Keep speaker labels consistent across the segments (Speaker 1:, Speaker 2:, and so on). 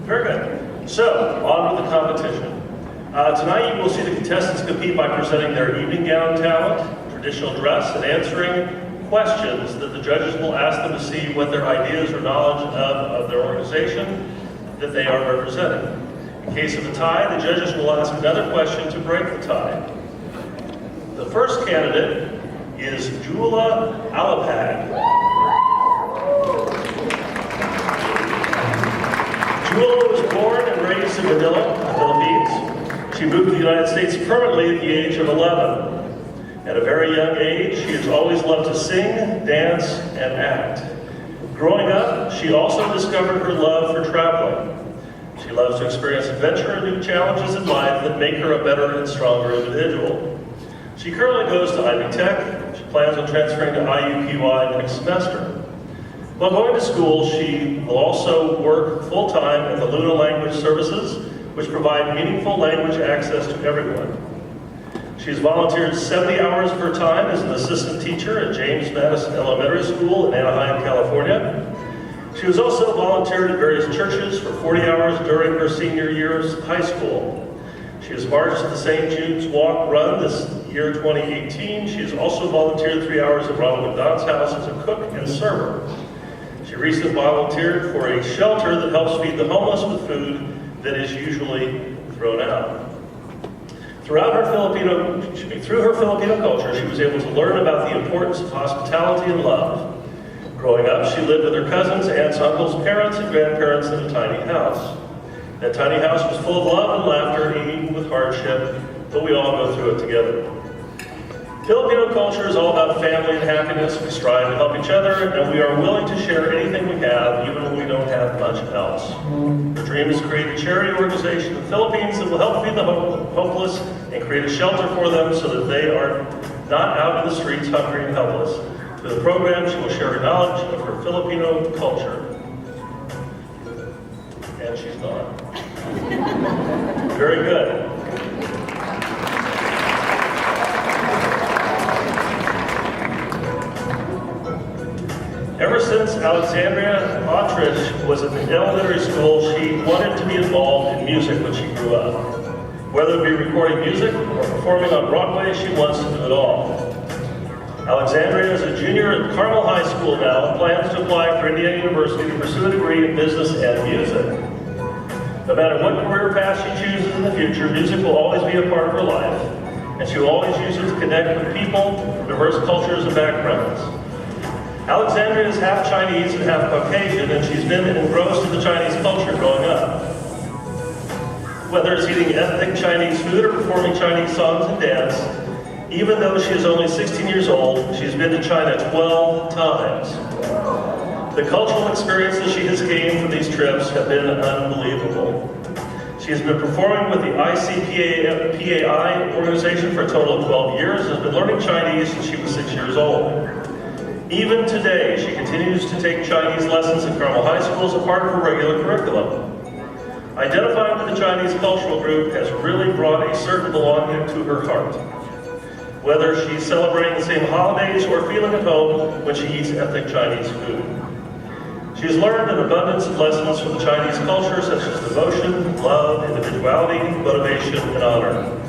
Speaker 1: Very good. So, on with the competition. Tonight you will see the contestants compete by presenting their evening gown talent, traditional dress, and answering questions that the judges will ask them to see what their ideas or knowledge of their organization that they are representing. In case of a tie, the judges will ask another question to break the tie. The first candidate is Jula Alapag. Jula was born and raised in Manila, Philippines. She moved to the United States permanently at the age of 11. At a very young age, she has always loved to sing, dance, and act. Growing up, she also discovered her love for traveling. She loves to experience adventure and new challenges in life that make her a better and stronger individual. She currently goes to Ivy Tech. She plans on transferring to IUPUI next semester. While going to school, she will also work full-time at the Luna Language Services, which provide meaningful language access to everyone. She has volunteered 70 hours of her time as an assistant teacher at James Madison Elementary School in Anaheim, California. She has also volunteered at various churches for 40 hours during her senior years of high school. She has marched at the St. Jude's Walk Run this year, 2018. She has also volunteered 3 hours at Ronald McDonald's house as a cook and server. She recently volunteered for a shelter that helps feed the homeless with food that is usually thrown out. Through her Filipino culture, she was able to learn about the importance of hospitality and love. Growing up, she lived with her cousins, aunts, uncles, parents, and grandparents in a tiny house. That tiny house was full of love and laughter, even with hardship, but we all go through it together. Filipino culture is all about family and happiness. We strive to help each other, and we are willing to share anything we have, even when we don't have much else. Her dream is to create a charity organization in the Philippines that will help feed the hopeless and create a shelter for them so that they are not out in the streets hungry and helpless. Through the program, she will share her knowledge of her Filipino culture. And she's gone. Very good. Ever since Alexandria Autrich was at the elementary school, she wanted to be involved in music when she grew up. Whether it be recording music or performing on Broadway, she wants to do it all. Alexandria is a junior at Carmel High School now and plans to apply for Indiana University to pursue a degree in business and music. No matter what career path she chooses in the future, music will always be a part of her life, and she will always use it to connect with people from diverse cultures and backgrounds. Alexandria is half Chinese and half Caucasian, and she's been engrossed in the Chinese culture growing up. Whether it's eating ethnic Chinese food or performing Chinese songs and dance, even though she is only 16 years old, she's been to China 12 times. The cultural experiences she has gained from these trips have been unbelievable. She has been performing with the ICPAI organization for a total of 12 years and has been learning Chinese since she was 6 years old. Even today, she continues to take Chinese lessons at Carmel High School as a part of her regular curriculum. Identifying with the Chinese cultural group has really brought a certain belonging to her heart. Whether she's celebrating the same holidays or feeling at home when she eats ethnic Chinese food. She has learned an abundance of lessons from the Chinese culture, such as devotion, love, individuality, motivation, and honor.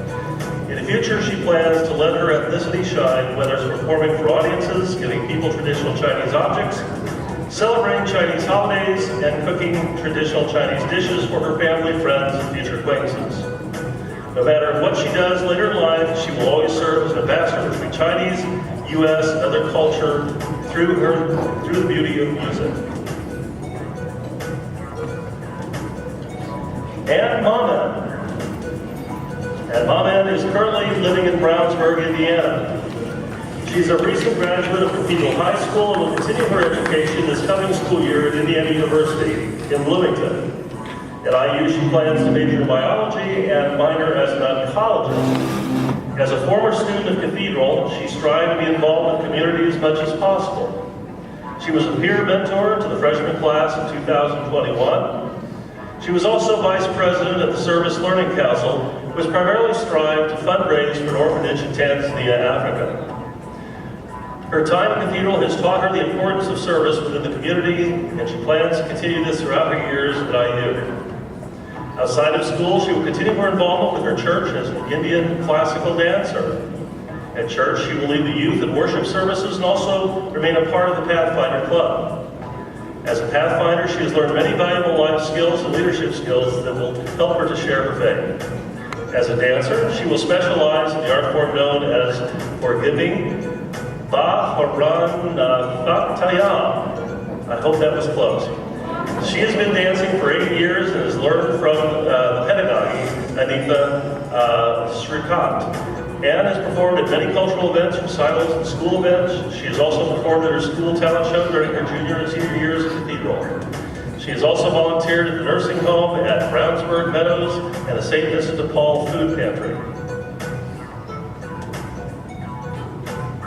Speaker 1: In the future, she plans to let her ethnicity shine, whether it's performing for audiences, giving people traditional Chinese objects, celebrating Chinese holidays, and cooking traditional Chinese dishes for her family, friends, and future acquaintances. No matter what she does later in life, she will always serve as an ambassador between Chinese, U.S., and other culture through the beauty of music. And Mama. And Mama is currently living in Brownsburg, Indiana. She's a recent graduate of Cathedral High School and will continue her education this coming school year at Indiana University in Bloomington. At IU, she plans to major in biology and minor as an oncologist. As a former student of Cathedral, she strived to be involved in the community as much as possible. She was a peer mentor to the freshman class in 2021. She was also vice president of the Service Learning Council, which primarily strived to fundraise for an orphanage in Tanzania, Africa. Her time at Cathedral has taught her the importance of service within the community, and she plans to continue this throughout her years at IU. Outside of school, she will continue her involvement with her church as an Indian classical dancer. At church, she will lead the youth and worship services and also remain a part of the Pathfinder Club. As a Pathfinder, she has learned many valuable life skills and leadership skills that will help her to share her faith. As a dancer, she will specialize in the art form known as forgiving Baharanatayam. I hope that was close. She has been dancing for 8 years and has learned from the pedagogue, Anita Srikant, and has performed at many cultural events, recitals, and school events. She has also performed at her school talent show during her junior and senior years at Cathedral. She has also volunteered at the nursing home at Brownsburg Meadows and the St. Vincent de Paul Food Pantry.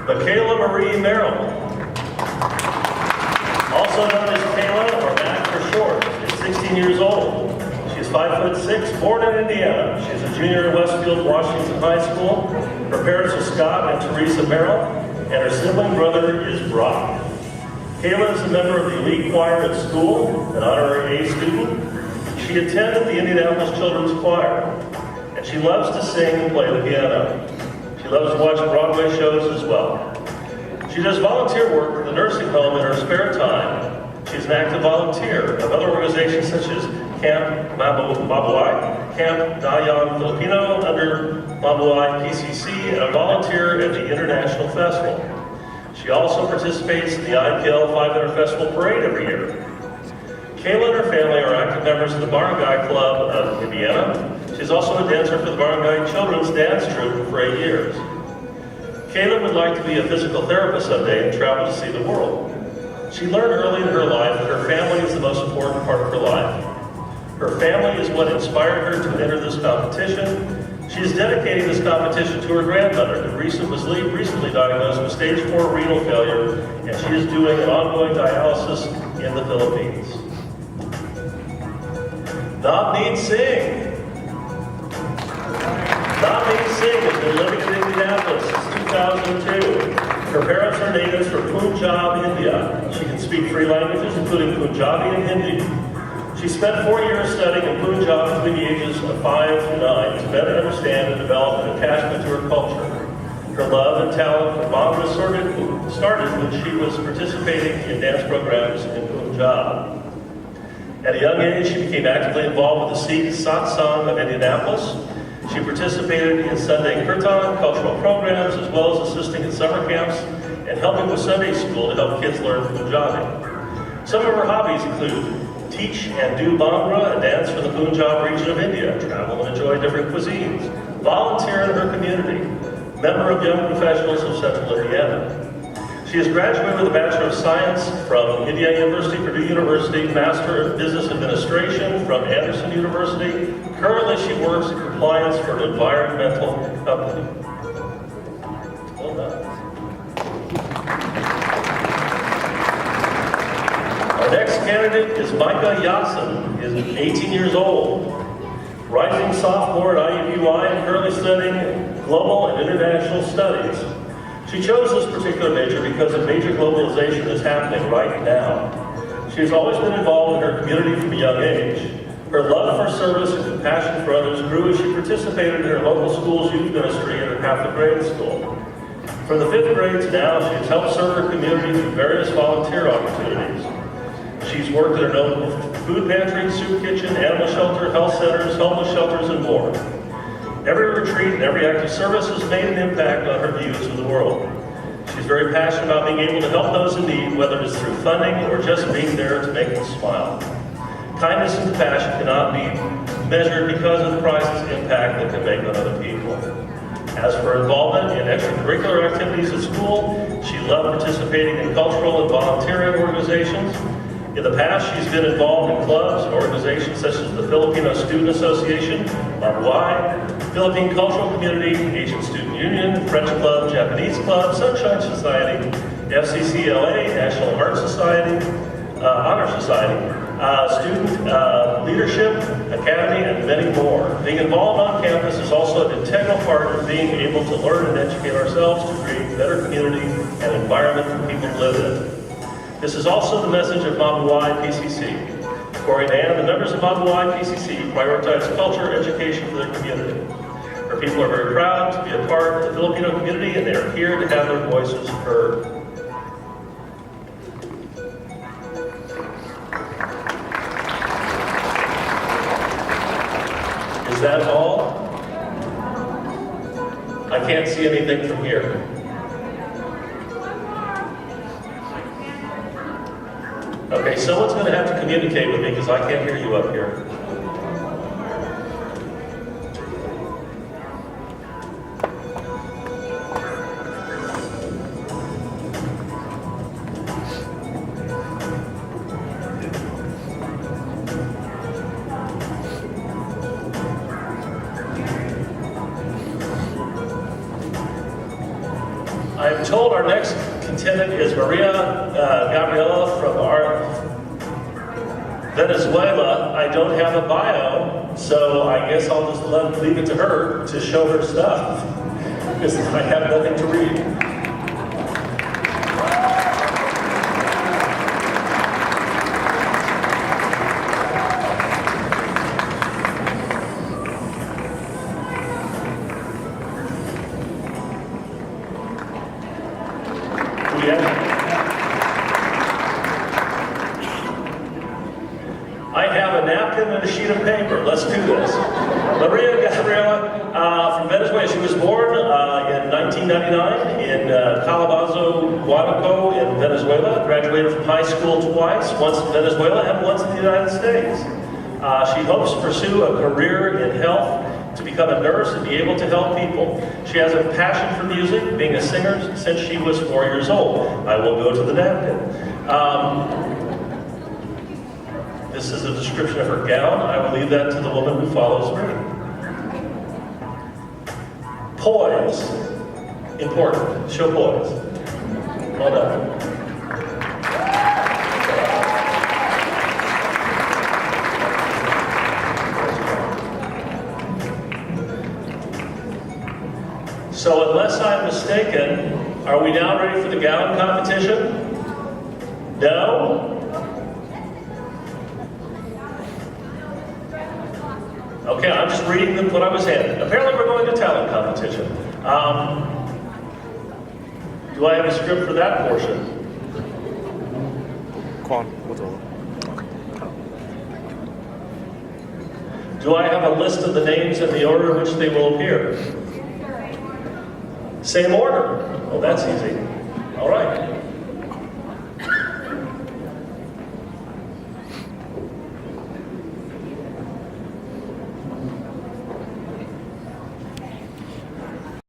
Speaker 1: Michaela Marie Merrill, also known as Kayla, or Mac for short, is 16 years old. She is 5'6", born in Indiana. She is a junior at Westfield Washington High School. Her parents are Scott and Teresa Merrill, and her sibling brother is Brock. Kayla is a member of the elite choir at school, an honorary A student. She attended the Indianapolis Children's Choir, and she loves to sing and play the piano. She loves to watch Broadway shows as well. She does volunteer work at the nursing home in her spare time. She's an active volunteer of other organizations such as Camp Mabuhay, Camp Dayan Filipino under Mabuhay PCC, and a volunteer at the International Festival. She also participates in the IPL 500 Festival Parade every year. Kayla and her family are active members of the Barangay Club of Indiana. She's also a dancer for the Barangay Children's Dance Troupe for 8 years. Kayla would like to be a physical therapist someday and travel to see the world. She learned early in her life that her family is the most important part of her life. Her family is what inspired her to enter this competition. She is dedicating this competition to her grandmother, who recently diagnosed with stage 4 renal failure, and she is doing an ongoing dialysis in the Philippines. Navneet Singh. Navneet Singh has been living in Indianapolis since 2002. Her parents are natives from Punjab, India. She can speak 3 languages, including Punjabi and Hindi. She spent 4 years studying in Punjab between the ages of 5 to 9 to better understand and develop an attachment to her culture. Her love and talent for Bhangra started when she was participating in dance programs in Punjab. At a young age, she became actively involved with the Sikh Satsang of Indianapolis. She participated in Sunday Kirtan, cultural programs, as well as assisting in summer camps and helping with Sunday school to help kids learn Punjabi. Some of her hobbies include teach and do Bhangra, a dance from the Punjab region of India, travel and enjoy different cuisines, volunteer in her community, member of Young Professionals of Central Indiana. She has graduated with a Bachelor of Science from Indiana University, Purdue University, Master of Business Administration from Anderson University. Currently, she works in compliance for an environmental company. Well done. Our next candidate is Micah Yatsen. He is 18 years old, rising sophomore at IUPUI and currently studying Global and International Studies. She chose this particular major because of major globalization that's happening right now. She has always been involved in her community from a young age. Her love for service and compassion for others grew as she participated in her local school's youth ministry at her Catholic grade school. From the 5th grade to now, she has helped serve her community through various volunteer opportunities. She's worked at her local food pantry, soup kitchen, animal shelter, health centers, homeless shelters, and more. Every retreat and every act of service has made an impact on her views of the world. She's very passionate about being able to help those in need, whether it's through funding or just being there to make them smile. Kindness and compassion cannot be measured because of the priceless impact that can make on other people. As for her involvement in extracurricular activities at school, she loved participating in cultural and volunteering organizations. In the past, she's been involved in clubs and organizations such as the Filipino Student Association, Mabuhay, Philippine Cultural Community, Asian Student Union, French Club, Japanese Club, Sunshine Society, FCCLA, National Art Society, Honor Society, Student Leadership Academy, and many more. Being involved on campus is also an integral part of being able to learn and educate ourselves to create a better community and environment for people to live in. This is also the message of Mabuhay PCC. Corey and Ann, the members of Motherwell PCC prioritize culture, education for their community. Our people are very proud to be a part of the Filipino community, and they are here to have their voices heard. Is that all? I can't see anything from here. Okay, someone's going to have to communicate with me because I can't hear you up here. I'm told our next contestant is Maria Gabriela from Venezuela. I don't have a bio, so I guess I'll just leave it to her to show her stuff, because I have nothing to read. I have a napkin and a sheet of paper. Let's do this. Maria Gabriela from Venezuela. She was born in 1999 in Calabazo, Guanaco in Venezuela. Graduated from high school twice, once in Venezuela and once in the United States. She hopes to pursue a career in health, to become a nurse and be able to help people. She has a passion for music, being a singer since she was 4 years old. I will go to the napkin. This is a description of her gown. I will leave that to the woman who follows me. Poise. Important. Show poise. Well done. So unless I'm mistaken, are we now ready for the gown competition? No? Okay, I'm just reading what I was handed. Apparently we're going to talent competition. Do I have a script for that portion? Do I have a list of the names and the order in which they will appear? Same order. Oh, that's easy. All right.